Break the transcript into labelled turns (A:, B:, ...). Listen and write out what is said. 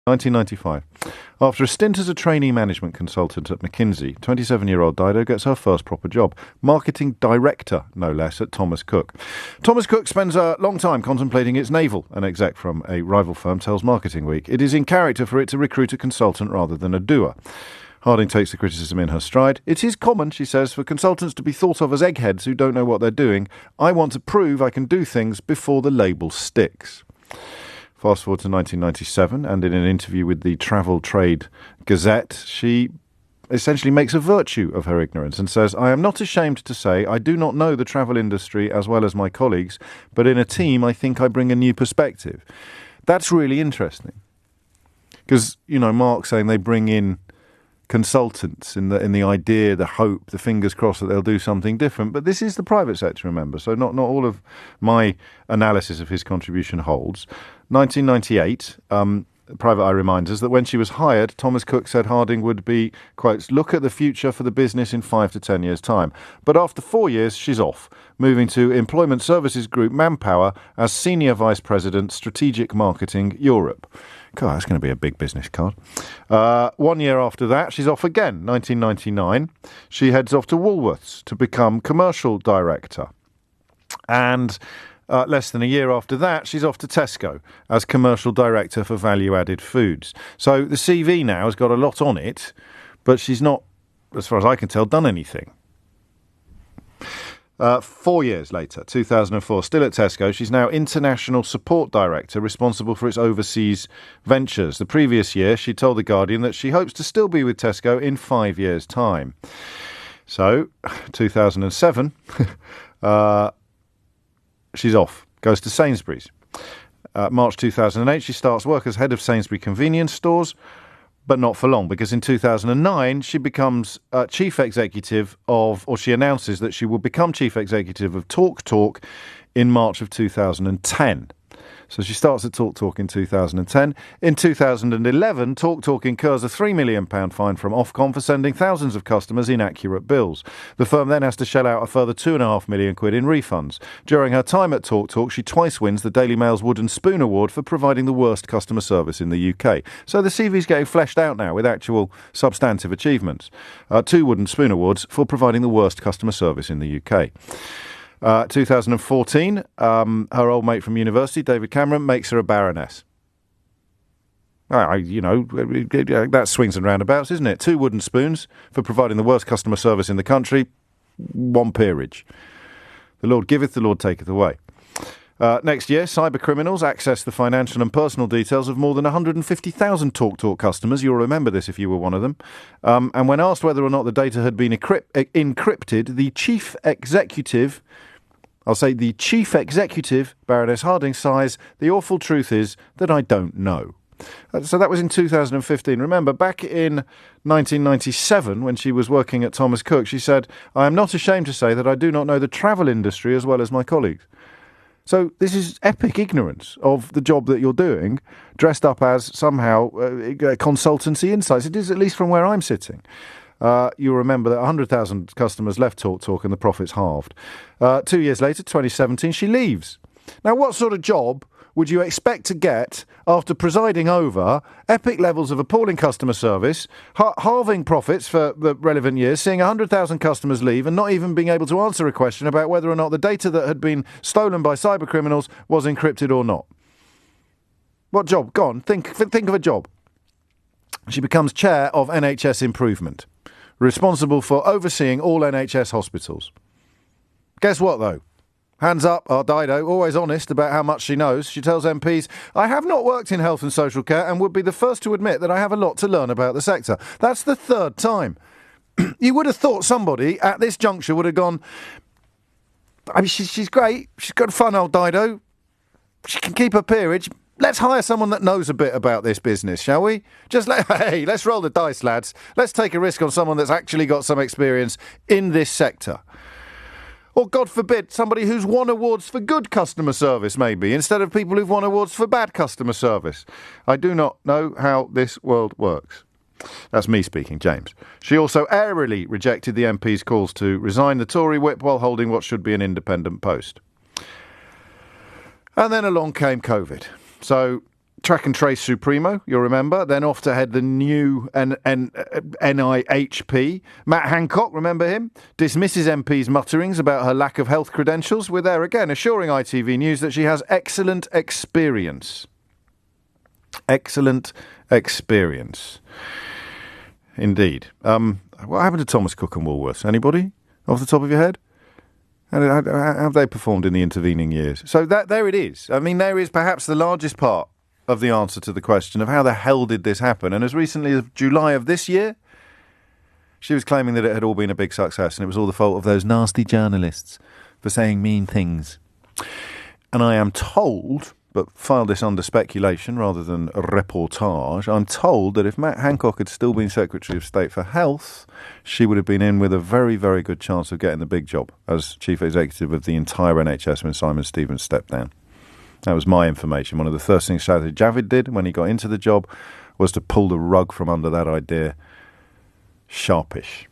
A: 1995. After a stint as a trainee management consultant at McKinsey, 27-year-old Dido gets her first proper job, marketing director, no less, at Thomas Cook. Thomas Cook spends a long time contemplating its navel, an exec from a rival firm tells Marketing Week. It is in character for it to recruit a consultant rather than a doer. Harding takes the criticism in her stride. It is common, she says, for consultants to be thought of as eggheads who don't know what they're doing. I want to prove I can do things before the label sticks. Fast forward to 1997, and in an interview with the Travel Trade Gazette, she essentially makes a virtue of her ignorance and says, I am not ashamed to say I do not know the travel industry as well as my colleagues, but in a team I think I bring a new perspective. That's really interesting. Because, you know, Mark's saying they bring in consultants in the idea, the hope, the fingers crossed that they'll do something different. But this is the private sector, remember, so not all of my analysis of his contribution holds. 1998, Private Eye reminds us that when she was hired, Thomas Cook said Harding would be, quotes, look at the future for the business in 5 to 10 years' time. But after 4 years, she's off, moving to Employment Services Group Manpower as Senior Vice President, Strategic Marketing, Europe. God, that's going to be a big business card. 1 year after that, she's off again, 1999. She heads off to Woolworths to become Commercial Director. And less than a year after that, she's off to Tesco as Commercial Director for Value-Added Foods. So the CV now has got a lot on it, but she's not, as far as I can tell, done anything. 4 years later, 2004, still at Tesco, she's now International Support Director, responsible for its overseas ventures. The previous year, she told The Guardian that she hopes to still be with Tesco in 5 years' time. So, 2007, she's off, goes to Sainsbury's. March 2008, she starts work as head of Sainsbury convenience stores, but not for long, because in 2009, she becomes chief executive of, or she announces that she will become chief executive of TalkTalk in March of 2010. So she starts at TalkTalk in 2010. In 2011, TalkTalk incurs a £3 million fine from Ofcom for sending thousands of customers inaccurate bills. The firm then has to shell out a further £2.5 million in refunds. During her time at TalkTalk, she twice wins the Daily Mail's Wooden Spoon Award for providing the worst customer service in the UK. So the CV's getting fleshed out now with actual substantive achievements. 2 Wooden Spoon Awards for providing the worst customer service in the UK. 2014, her old mate from university, David Cameron, makes her a baroness. That swings and roundabouts, isn't it? 2 wooden spoons for providing the worst customer service in the country, 1 peerage. The Lord giveth, the Lord taketh away. Next year, cyber criminals access the financial and personal details of more than 150,000 TalkTalk customers. You'll remember this if you were one of them. And when asked whether or not the data had been encrypted, the chief executive, Baroness Harding, sighs, the awful truth is that I don't know. So that was in 2015. Remember, back in 1997, when she was working at Thomas Cook, she said, I am not ashamed to say that I do not know the travel industry as well as my colleagues. So this is epic ignorance of the job that you're doing, dressed up as somehow consultancy insights. It is, at least from where I'm sitting. You'll remember that 100,000 customers left TalkTalk and the profits halved. 2 years later, 2017, she leaves. Now, what sort of job would you expect to get after presiding over epic levels of appalling customer service, halving profits for the relevant years, seeing 100,000 customers leave and not even being able to answer a question about whether or not the data that had been stolen by cyber criminals was encrypted or not? What job? Go on, think of a job. She becomes chair of NHS Improvement, responsible for overseeing all NHS hospitals. Guess what, though? Hands up, our Dido, always honest about how much she knows. She tells MPs, I have not worked in health and social care and would be the first to admit that I have a lot to learn about the sector. That's the 3rd time. You would have thought somebody at this juncture would have gone, I mean, she's great. She's got fun, old Dido. She can keep her peerage. Let's hire someone that knows a bit about this business, shall we? Let's roll the dice, lads. Let's take a risk on someone that's actually got some experience in this sector. Or, God forbid, somebody who's won awards for good customer service, maybe, instead of people who've won awards for bad customer service. I do not know how this world works. That's me speaking, James. She also airily rejected the MP's calls to resign the Tory whip while holding what should be an independent post. And then along came COVID. So Track and Trace Supremo, you'll remember. Then off to head the new NIHP. Matt Hancock, remember him? Dismisses MP's mutterings about her lack of health credentials. We're there again, assuring ITV News that she has excellent experience. Excellent experience. Indeed. What happened to Thomas Cook and Woolworths? Anybody off the top of your head? How have they performed in the intervening years? So there it is. I mean, there is perhaps the largest part of the answer to the question of how the hell did this happen. And as recently as July of this year, she was claiming that it had all been a big success and it was all the fault of those nasty journalists for saying mean things. And I am told, but file this under speculation rather than a reportage, I'm told that if Matt Hancock had still been Secretary of State for Health, she would have been in with a very, very good chance of getting the big job as Chief Executive of the entire NHS when Simon Stevens stepped down. That was my information. One of the first things Sajid Javid did when he got into the job was to pull the rug from under that idea sharpish.